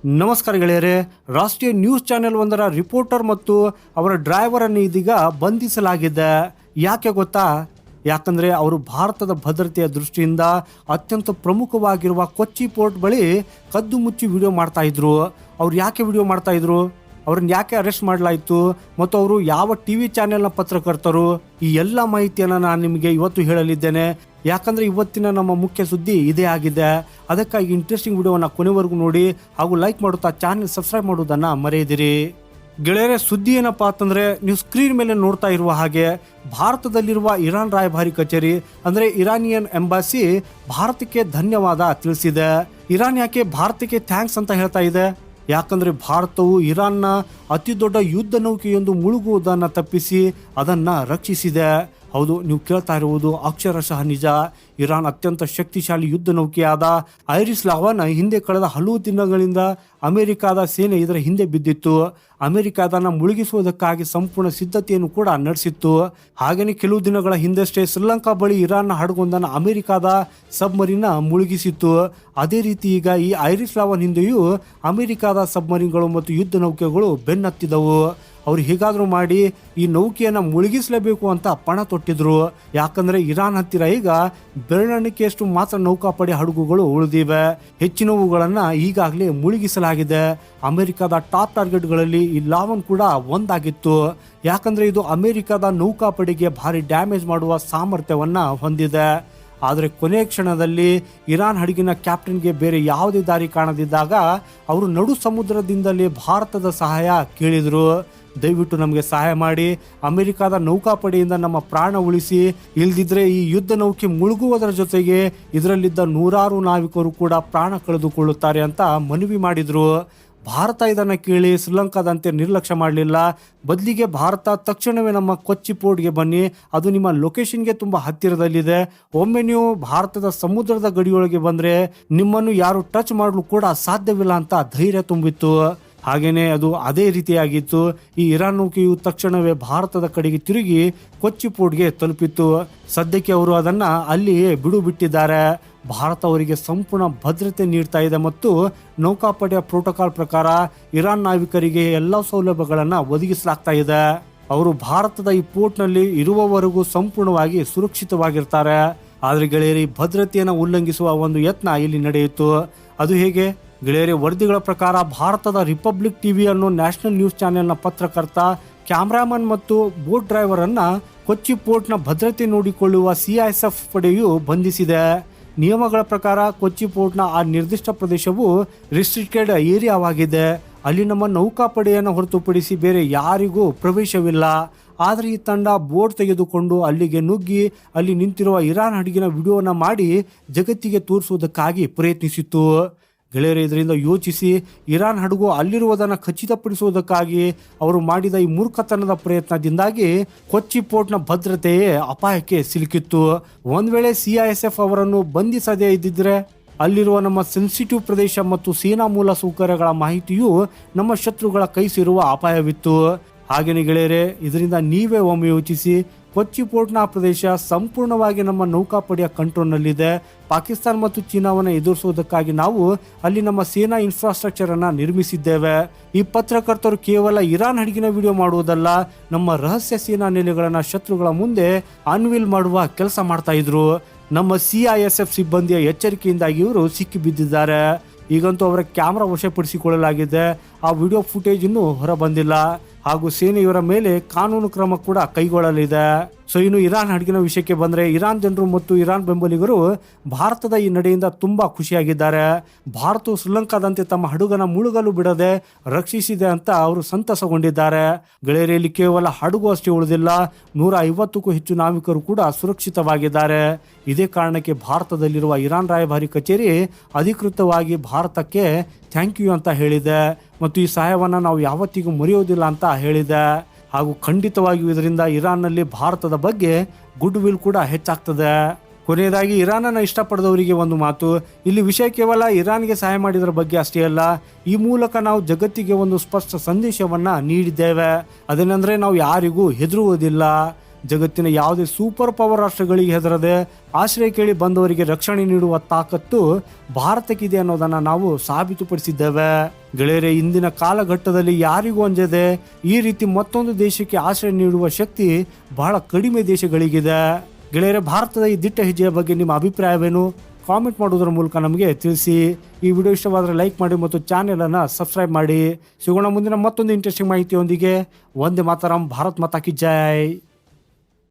ನಮಸ್ಕಾರ ಗೆಳೆಯರೇ. ರಾಷ್ಟ್ರೀಯ ನ್ಯೂಸ್ ಚಾನೆಲ್ ಒಂದರ ರಿಪೋರ್ಟರ್ ಮತ್ತು ಅವರ ಡ್ರೈವರ್ ಅನ್ನು ಇದೀಗ ಬಂಧಿಸಲಾಗಿದೆ. ಯಾಕೆ ಗೊತ್ತಾ? ಯಾಕಂದ್ರೆ ಅವರು ಭಾರತದ ಭದ್ರತೆಯ ದೃಷ್ಟಿಯಿಂದ ಅತ್ಯಂತ ಪ್ರಮುಖವಾಗಿರುವ ಕೊಚ್ಚಿ ಪೋರ್ಟ್ ಬಳಿ ಕದ್ದು ಮುಚ್ಚಿ ವಿಡಿಯೋ ಮಾಡ್ತಾ ಇದ್ರು. ಅವ್ರು ಯಾಕೆ ವಿಡಿಯೋ ಮಾಡ್ತಾ ಇದ್ರು, ಅವ್ರನ್ನ ಯಾಕೆ ಅರೆಸ್ಟ್ ಮಾಡಲಾಯಿತು ಮತ್ತು ಅವರು ಯಾವ ಟಿವಿ ಚಾನೆಲ್ನ ಪತ್ರಕರ್ತರು, ಈ ಎಲ್ಲ ಮಾಹಿತಿಯನ್ನು ನಾನು ನಿಮಗೆ ಇವತ್ತು ಹೇಳಲಿದ್ದೇನೆ. ಯಾಕಂದ್ರೆ ಇವತ್ತಿನ ನಮ್ಮ ಮುಖ್ಯ ಸುದ್ದಿ ಇದೇ ಆಗಿದೆ. ಅದಕ್ಕಾಗಿ ಇಂಟ್ರೆಸ್ಟಿಂಗ್ ವಿಡಿಯೋವನ್ನು ಕೊನೆವರೆಗೂ ನೋಡಿ ಹಾಗೂ ಲೈಕ್ ಮಾಡುತ್ತಾ ಚಾನೆಲ್ ಸಬ್ಸ್ಕ್ರೈಬ್ ಮಾಡುವುದನ್ನು ಮರೆಯದಿರಿ. ಗೆಳೆಯರೆ, ಸುದ್ದಿ ಏನಪ್ಪಾ ಅಂತಂದ್ರೆ, ನೀವು ಸ್ಕ್ರೀನ್ ಮೇಲೆ ನೋಡ್ತಾ ಇರುವ ಹಾಗೆ ಭಾರತದಲ್ಲಿರುವ ಇರಾನ್ ರಾಯಭಾರಿ ಕಚೇರಿ ಅಂದ್ರೆ ಇರಾನಿಯನ್ ಎಂಬಾಸಿ ಭಾರತಕ್ಕೆ ಧನ್ಯವಾದ ತಿಳಿಸಿದೆ. ಇರಾನ್ ಯಾಕೆ ಭಾರತಕ್ಕೆ ಥ್ಯಾಂಕ್ಸ್ ಅಂತ ಹೇಳ್ತಾ ಇದೆ? ಯಾಕಂದ್ರೆ ಭಾರತವು ಇರಾನ್ನ ಅತಿ ದೊಡ್ಡ ಯುದ್ಧ ನೌಕೆಯೊಂದು ಮುಳುಗುವುದನ್ನು ತಪ್ಪಿಸಿ ಅದನ್ನ ರಕ್ಷಿಸಿದೆ. ಹೌದು, ನೀವು ಕೇಳ್ತಾ ಇರುವುದು ಅಕ್ಷರಶಃ ನಿಜ. ಇರಾನ್ ಅತ್ಯಂತ ಶಕ್ತಿಶಾಲಿ ಯುದ್ಧ ನೌಕೆಯಾದ ಐರಿಸ್ ಲಾವಾನ ಹಿಂದೆ ಕಳೆದ ಹಲವು ದಿನಗಳಿಂದ ಅಮೆರಿಕಾದ ಸೇನೆ ಇದರ ಹಿಂದೆ ಬಿದ್ದಿತ್ತು. ಅಮೆರಿಕ ಅದನ್ನು ಮುಳುಗಿಸುವುದಕ್ಕಾಗಿ ಸಂಪೂರ್ಣ ಸಿದ್ಧತೆಯನ್ನು ಕೂಡ ನಡೆಸಿತ್ತು. ಹಾಗೆಯೇ ಕೆಲವು ದಿನಗಳ ಹಿಂದಷ್ಟೇ ಶ್ರೀಲಂಕಾ ಬಳಿ ಇರಾನ್ನ ಹಡಗೊಂದನ್ನು ಅಮೆರಿಕಾದ ಸಬ್ಮರೀನ್ ಮುಳುಗಿಸಿತ್ತು. ಅದೇ ರೀತಿ ಈಗ ಈ ಐರಿಸ್ ಲಾವಾನ್ ಹಿಂದೆಯೂ ಅಮೆರಿಕಾದ ಸಬ್ಮರೀನ್ಗಳು ಮತ್ತು ಯುದ್ಧ ನೌಕೆಗಳು ಬೆನ್ನತ್ತಿದವು. ಅವ್ರು ಹೇಗಾದ್ರೂ ಮಾಡಿ ಈ ನೌಕೆಯನ್ನು ಮುಳುಗಿಸಲೇಬೇಕು ಅಂತ ಪಣ ತೊಟ್ಟಿದ್ರು. ಯಾಕಂದ್ರೆ ಇರಾನ್ ಹತ್ತಿರ ಈಗ ಬೆರಳೆಣಿಕೆಯಷ್ಟು ಮಾತ್ರ ನೌಕಾಪಡೆ ಹಡಗುಗಳು ಉಳಿದಿವೆ. ಹೆಚ್ಚಿನವುಗಳನ್ನ ಈಗಾಗಲೇ ಮುಳುಗಿಸಲಾಗಿದೆ. ಅಮೆರಿಕದ ಟಾಪ್ ಟಾರ್ಗೆಟ್ಗಳಲ್ಲಿ ಈ ಲಾವನ್ ಕೂಡ ಒಂದಾಗಿತ್ತು. ಯಾಕಂದ್ರೆ ಇದು ಅಮೆರಿಕದ ನೌಕಾಪಡೆಗೆ ಭಾರಿ ಡ್ಯಾಮೇಜ್ ಮಾಡುವ ಸಾಮರ್ಥ್ಯವನ್ನ ಹೊಂದಿದೆ. ಆದರೆ ಕೊನೆಯ ಕ್ಷಣದಲ್ಲಿ ಇರಾನ್ ಹಡಗಿನ ಕ್ಯಾಪ್ಟನ್ಗೆ ಬೇರೆ ಯಾವುದೇ ದಾರಿ ಕಾಣದಿದ್ದಾಗ ಅವರು ನಡು ಸಮುದ್ರದಿಂದಲೇ ಭಾರತದ ಸಹಾಯ ಕೇಳಿದರು. ದಯವಿಟ್ಟು ನಮಗೆ ಸಹಾಯ ಮಾಡಿ, ಅಮೆರಿಕದ ನೌಕಾಪಡೆಯಿಂದ ನಮ್ಮ ಪ್ರಾಣ ಉಳಿಸಿ, ಇಲ್ದಿದ್ರೆ ಈ ಯುದ್ಧ ನೌಕೆ ಮುಳುಗುವುದರ ಜೊತೆಗೆ ಇದರಲ್ಲಿದ್ದ ನೂರಾರು ನಾವಿಕರು ಕೂಡ ಪ್ರಾಣ ಕಳೆದುಕೊಳ್ಳುತ್ತಾರೆ ಅಂತ ಮನವಿ ಮಾಡಿದ್ರು. ಭಾರತ ಇದನ್ನು ಕೇಳಿ ಶ್ರೀಲಂಕಾದಂತೆ ನಿರ್ಲಕ್ಷ್ಯ ಮಾಡಲಿಲ್ಲ. ಬದಲಿಗೆ ಭಾರತ ತಕ್ಷಣವೇ ನಮ್ಮ ಕೊಚ್ಚಿ ಪೋರ್ಟ್ಗೆ ಬನ್ನಿ, ಅದು ನಿಮ್ಮ ಲೊಕೇಶನ್ಗೆ ತುಂಬ ಹತ್ತಿರದಲ್ಲಿದೆ. ಒಮ್ಮೆ ನೀವು ಭಾರತದ ಸಮುದ್ರದ ಗಡಿಯೊಳಗೆ ಬಂದರೆ ನಿಮ್ಮನ್ನು ಯಾರು ಟಚ್ ಮಾಡಲು ಕೂಡ ಸಾಧ್ಯವಿಲ್ಲ ಅಂತ ಧೈರ್ಯ ತುಂಬಿತ್ತು. ಹಾಗೇನೆ ಅದು ಅದೇ ರೀತಿಯಾಗಿತ್ತು. ಈ ಇರಾನ್ ನೌಕೆಯು ತಕ್ಷಣವೇ ಭಾರತದ ಕಡೆಗೆ ತಿರುಗಿ ಕೊಚ್ಚಿ ಪೋರ್ಟ್ಗೆ ತಲುಪಿತ್ತು. ಸದ್ಯಕ್ಕೆ ಅವರು ಅದನ್ನ ಅಲ್ಲಿಯೇ ಬಿಡು ಬಿಟ್ಟಿದ್ದಾರೆ. ಭಾರತ ಅವರಿಗೆ ಸಂಪೂರ್ಣ ಭದ್ರತೆ ನೀಡ್ತಾ ಇದೆ ಮತ್ತು ನೌಕಾಪಡೆಯ ಪ್ರೋಟೋಕಾಲ್ ಪ್ರಕಾರ ಇರಾನ್ ನಾವಿಕರಿಗೆ ಎಲ್ಲ ಸೌಲಭ್ಯಗಳನ್ನು ಒದಗಿಸಲಾಗ್ತಾ ಇದೆ. ಅವರು ಭಾರತದ ಈ ಪೋರ್ಟ್ನಲ್ಲಿ ಇರುವವರೆಗೂ ಸಂಪೂರ್ಣವಾಗಿ ಸುರಕ್ಷಿತವಾಗಿರ್ತಾರೆ. ಆದ್ರೆ ಗೆಳೆಯರಿ, ಭದ್ರತೆಯನ್ನು ಉಲ್ಲಂಘಿಸುವ ಒಂದು ಯತ್ನ ಇಲ್ಲಿ ನಡೆಯಿತು. ಅದು ಹೇಗೆ ಗೆಳೆಯರಿ? ವರದಿಗಳ ಪ್ರಕಾರ ಭಾರತದ ರಿಪಬ್ಲಿಕ್ ಟಿವಿ ಅನ್ನೋ ನ್ಯಾಷನಲ್ ನ್ಯೂಸ್ ಚಾನೆಲ್ನ ಪತ್ರಕರ್ತ, ಕ್ಯಾಮ್ರಾಮನ್ ಮತ್ತು ಬೋಟ್ ಡ್ರೈವರ್ ಅನ್ನ ಕೊಚ್ಚಿ ಪೋರ್ಟ್ನ ಭದ್ರತೆ ನೋಡಿಕೊಳ್ಳುವ CISF ಪಡೆಯು ಬಂಧಿಸಿದೆ. ನಿಯಮಗಳ ಪ್ರಕಾರ ಕೊಚ್ಚಿ ಪೋರ್ಟ್ನ ಆ ನಿರ್ದಿಷ್ಟ ಪ್ರದೇಶವು ರಿಸ್ಟ್ರಿಕ್ಟೆಡ್ ಏರಿಯಾವಾಗಿದೆ. ಅಲ್ಲಿ ನಮ್ಮ ನೌಕಾಪಡೆಯನ್ನು ಹೊರತುಪಡಿಸಿ ಬೇರೆ ಯಾರಿಗೂ ಪ್ರವೇಶವಿಲ್ಲ. ಆದರೆ ಈ ತಂಡ ಬೋಟ್ ತೆಗೆದುಕೊಂಡು ಅಲ್ಲಿಗೆ ನುಗ್ಗಿ ಅಲ್ಲಿ ನಿಂತಿರುವ ಇರಾನ್ ಹಡಗಿನ ವಿಡಿಯೋನ ಮಾಡಿ ಜಗತ್ತಿಗೆ ತೋರಿಸುವುದಕ್ಕಾಗಿ ಪ್ರಯತ್ನಿಸಿತ್ತು. ಗೆಳೆಯರು, ಇದರಿಂದ ಯೋಚಿಸಿ, ಇರಾನ್ ಹಡಗು ಅಲ್ಲಿರುವುದನ್ನು ಖಚಿತಪಡಿಸುವುದಕ್ಕಾಗಿ ಅವರು ಮಾಡಿದ ಈ ಮೂರ್ಖತನದ ಪ್ರಯತ್ನದಿಂದಾಗಿ ಕೊಚ್ಚಿ ಪೋರ್ಟ್ನ ಭದ್ರತೆಯೇ ಅಪಾಯಕ್ಕೆ ಸಿಲುಕಿತ್ತು. ಒಂದ್ ವೇಳೆ CISF ಅವರನ್ನು ಬಂಧಿಸದೇ ಇದ್ದಿದ್ರೆ ಅಲ್ಲಿರುವ ನಮ್ಮ ಸೆನ್ಸಿಟಿವ್ ಪ್ರದೇಶ ಮತ್ತು ಸೇನಾ ಮೂಲ ಸೌಕರ್ಯಗಳ ಮಾಹಿತಿಯು ನಮ್ಮ ಶತ್ರುಗಳ ಕೈ ಸೇರುವ ಅಪಾಯವಿತ್ತು. ಹಾಗೇನೆ ಗೆಳೆಯರೆ, ಇದರಿಂದ ನೀವೇ ಒಮ್ಮೆ ಯೋಚಿಸಿ. ಕೊಚ್ಚಿ ಪೋರ್ಟ್ನ ಪ್ರದೇಶ ಸಂಪೂರ್ಣವಾಗಿ ನಮ್ಮ ನೌಕಾಪಡೆಯ ಕಂಟ್ರೋಲ್ನಲ್ಲಿದೆ. ಪಾಕಿಸ್ತಾನ ಮತ್ತು ಚೀನಾವನ್ನು ಎದುರಿಸುವುದಕ್ಕಾಗಿ ನಾವು ಅಲ್ಲಿ ನಮ್ಮ ಸೇನಾ ಇನ್ಫ್ರಾಸ್ಟ್ರಕ್ಚರ್ ಅನ್ನ ನಿರ್ಮಿಸಿದ್ದೇವೆ. ಈ ಪತ್ರಕರ್ತರು ಕೇವಲ ಇರಾನ್ ಹಡಗಿನ ವಿಡಿಯೋ ಮಾಡುವುದಲ್ಲ, ನಮ್ಮ ರಹಸ್ಯ ಸೇನಾ ನೆಲೆಗಳನ್ನ ಶತ್ರುಗಳ ಮುಂದೆ ಅನ್ವಿಲ್ ಮಾಡುವ ಕೆಲಸ ಮಾಡ್ತಾ ಇದ್ರು. ನಮ್ಮ CISF ಸಿಬ್ಬಂದಿಯ ಎಚ್ಚರಿಕೆಯಿಂದಾಗಿ ಇವರು ಸಿಕ್ಕಿ ಬಿದ್ದಿದ್ದಾರೆ. ಈಗಂತೂ ಅವರ ಕ್ಯಾಮ್ರಾ ವಶಪಡಿಸಿಕೊಳ್ಳಲಾಗಿದೆ. ಆ ವಿಡಿಯೋ ಫುಟೇಜ್ ಇನ್ನೂ ಹೊರ ಬಂದಿಲ್ಲ. ಹಾಗೂ ಸೇನೆ ಇವರ ಮೇಲೆ ಕಾನೂನು ಕ್ರಮ ಕೂಡ ಕೈಗೊಳ್ಳಲಿದೆ. ಸೊ ಇನ್ನು ಇರಾನ್ ಹಡಗಿನ ವಿಷಯಕ್ಕೆ ಬಂದರೆ, ಇರಾನ್ ಜನರು ಮತ್ತು ಇರಾನ್ ಬೆಂಬಲಿಗರು ಭಾರತದ ಈ ನಡೆಯಿಂದ ತುಂಬಾ ಖುಷಿಯಾಗಿದ್ದಾರೆ. ಭಾರತವು ಶ್ರೀಲಂಕಾದಂತೆ ತಮ್ಮ ಹಡಗನ ಮುಳುಗಲು ಬಿಡದೆ ರಕ್ಷಿಸಿದೆ ಅಂತ ಅವರು ಸಂತಸಗೊಂಡಿದ್ದಾರೆ. ಗೆಳೆಯರಲ್ಲಿ ಕೇವಲ ಹಡಗು ಅಷ್ಟೇ ಉಳಿದಿಲ್ಲ, 150ಕ್ಕೂ ಹೆಚ್ಚು ನಾವಿಕರು ಕೂಡ ಸುರಕ್ಷಿತವಾಗಿದ್ದಾರೆ. ಇದೇ ಕಾರಣಕ್ಕೆ ಭಾರತದಲ್ಲಿರುವ ಇರಾನ್ ರಾಯಭಾರಿ ಕಚೇರಿ ಅಧಿಕೃತವಾಗಿ ಭಾರತಕ್ಕೆ ಥ್ಯಾಂಕ್ ಯು ಅಂತ ಹೇಳಿದೆ ಮತ್ತು ಈ ಸಹಾಯವನ್ನು ನಾವು ಯಾವತ್ತಿಗೂ ಮರೆಯೋದಿಲ್ಲ ಅಂತ ಹೇಳಿದೆ. ಹಾಗೂ ಖಂಡಿತವಾಗಿಯೂ ಇದರಿಂದ ಇರಾನ್ನಲ್ಲಿ ಭಾರತದ ಬಗ್ಗೆ ಗುಡ್ ವಿಲ್ ಕೂಡ ಹೆಚ್ಚಾಗ್ತದೆ. ಕೊನೆಯದಾಗಿ ಇರಾನನ್ನು ಇಷ್ಟಪಡದವರಿಗೆ ಒಂದು ಮಾತು, ಇಲ್ಲಿ ವಿಷಯ ಕೇವಲ ಇರಾನ್ಗೆ ಸಹಾಯ ಮಾಡಿದರ ಬಗ್ಗೆ ಅಷ್ಟೇ ಅಲ್ಲ, ಈ ಮೂಲಕ ನಾವು ಜಗತ್ತಿಗೆ ಒಂದು ಸ್ಪಷ್ಟ ಸಂದೇಶವನ್ನ ನೀಡಿದ್ದೇವೆ. ಅದೇನೆಂದ್ರೆ ನಾವು ಯಾರಿಗೂ ಹೆದರುವುದಿಲ್ಲ. ಜಗತ್ತಿನ ಯಾವುದೇ ಸೂಪರ್ ಪವರ್ ರಾಷ್ಟ್ರಗಳಿಗೆ ಹೆದರದೆ ಆಶ್ರಯ ಕೇಳಿ ಬಂದವರಿಗೆ ರಕ್ಷಣೆ ನೀಡುವ ತಾಕತ್ತು ಭಾರತಕ್ಕಿದೆ ಅನ್ನೋದನ್ನ ನಾವು ಸಾಬೀತುಪಡಿಸಿದ್ದೇವೆ. ಗೆಳೆಯರೆ, ಇಂದಿನ ಕಾಲಘಟ್ಟದಲ್ಲಿ ಯಾರಿಗೂ ಅಂಜದೆ ಈ ರೀತಿ ಮತ್ತೊಂದು ದೇಶಕ್ಕೆ ಆಶ್ರಯ ನೀಡುವ ಶಕ್ತಿ ಬಹಳ ಕಡಿಮೆ ದೇಶಗಳಿಗಿದೆ. ಗೆಳೆಯರೆ, ಭಾರತದ ಈ ದಿಟ್ಟ ಹೆಜ್ಜೆಯ ಬಗ್ಗೆ ನಿಮ್ಮ ಅಭಿಪ್ರಾಯವೇನು? ಕಾಮೆಂಟ್ ಮಾಡೋದ್ರ ಮೂಲಕ ನಮಗೆ ತಿಳಿಸಿ. ಈ ವಿಡಿಯೋ ಇಷ್ಟವಾದರೆ ಲೈಕ್ ಮಾಡಿ ಮತ್ತು ಚಾನೆಲನ್ನು ಸಬ್ಸ್ಕ್ರೈಬ್ ಮಾಡಿ. ಸಿಗೋಣ ಮುಂದಿನ ಮತ್ತೊಂದು ಇಂಟ್ರೆಸ್ಟಿಂಗ್ ಮಾಹಿತಿಯೊಂದಿಗೆ. ವಂದೇ ಮಾತರಂ. ಭಾರತ್ ಮಾತಾ ಕಿ ಜೈ.